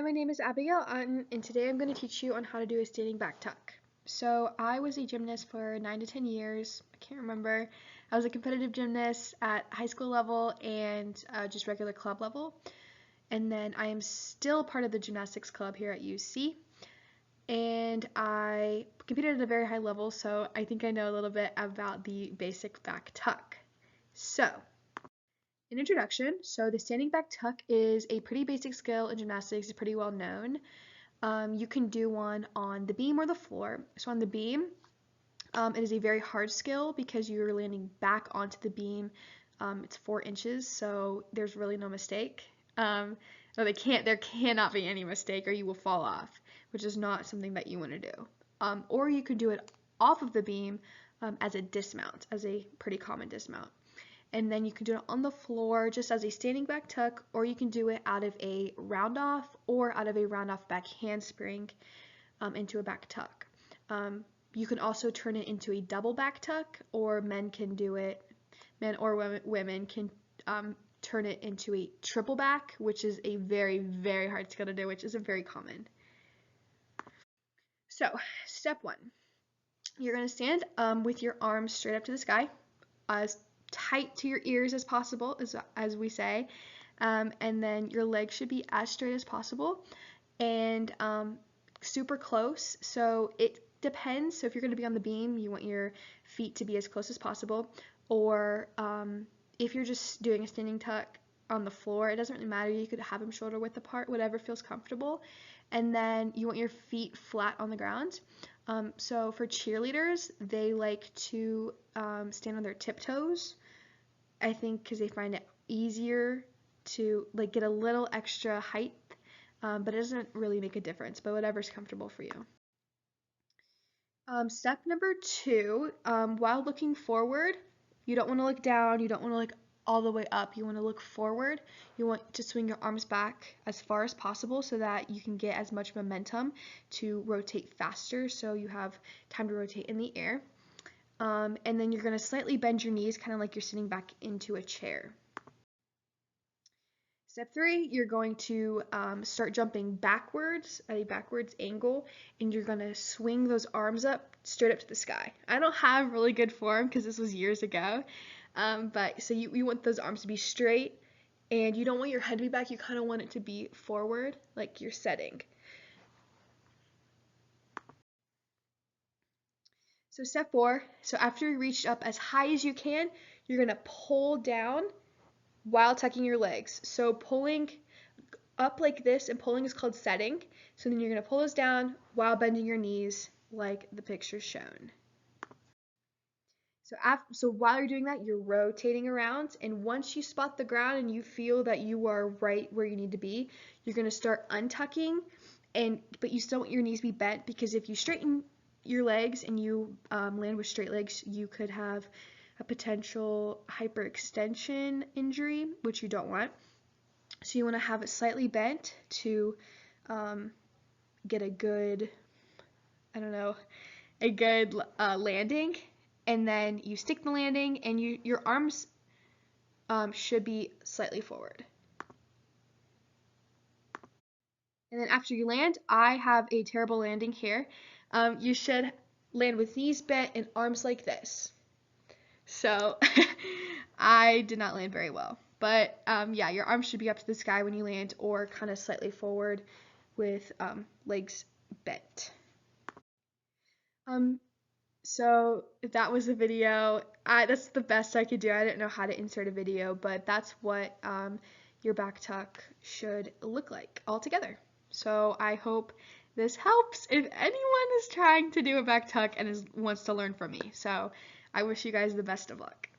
my name is Abigail, and today I'm going to teach you on how to do a standing back tuck. So I was a gymnast for 9 to 10 years. I can't remember. I was a competitive gymnast at high school level and just regular club level. And then I am still part of the gymnastics club here at UC. And I competed at a very high level, so I think I know a little bit about the basic back tuck. So, an introduction. So the standing back tuck is a pretty basic skill in gymnastics. It's pretty well known. You can do one on the beam or the floor. So on the beam, it is a very hard skill because you're landing back onto the beam. It's 4 inches, so there's really no mistake. There cannot be any mistake, or you will fall off, which is not something that you want to do. Or you could do it off of the beam as a dismount, as a pretty common dismount. And then you can do it on the floor just as a standing back tuck, or you can do it out of a round off or out of a round off back handspring into a back tuck. You can also turn it into a double back tuck, or men or women can turn it into a triple back, which is a very, very hard skill to do, which isn't very common. So, step 1. You're going to stand with your arms straight up to the sky, as tight to your ears as possible, as we say, and then your legs should be as straight as possible and super close. So it depends. So if you're going to be on the beam, you want your feet to be as close as possible, or if you're just doing a standing tuck on the floor, it doesn't really matter. You could have them shoulder width apart, whatever feels comfortable. And then you want your feet flat on the ground. So for cheerleaders, they like to stand on their tiptoes, I think, because they find it easier to get a little extra height, but it doesn't really make a difference, but whatever's comfortable for you. Step number 2, while looking forward, you don't want to look down, you don't want to look all the way up, you want to look forward. You want to swing your arms back as far as possible so that you can get as much momentum to rotate faster, so you have time to rotate in the air. And then you're going to slightly bend your knees, kind of like you're sitting back into a chair. Step 3, you're going to start jumping backwards at a backwards angle, and you're going to swing those arms up straight up to the sky. I don't have really good form because this was years ago, but so you want those arms to be straight, and you don't want your head to be back. You kind of want it to be forward, like you're setting. So step 4, so after you reach up as high as you can, you're going to pull down while tucking your legs. So pulling up like this and pulling is called setting. So then you're going to pull those down while bending your knees like the picture shown. So while you're doing that, you're rotating around, and once you spot the ground and you feel that you are right where you need to be, you're going to start untucking, but you still want your knees be bent, because if you straighten your legs and you land with straight legs, you could have a potential hyperextension injury, which you don't want. So you want to have it slightly bent to get a good, landing, and then you stick the landing, and your arms should be slightly forward. And then after you land, I have a terrible landing here. You should land with knees bent and arms like this. So I did not land very well. But yeah, your arms should be up to the sky when you land, or kind of slightly forward with legs bent. So that was the video. That's the best I could do. I didn't know how to insert a video, but that's what your back tuck should look like all together. So I hope this helps if anyone is trying to do a back tuck and wants to learn from me. So I wish you guys the best of luck.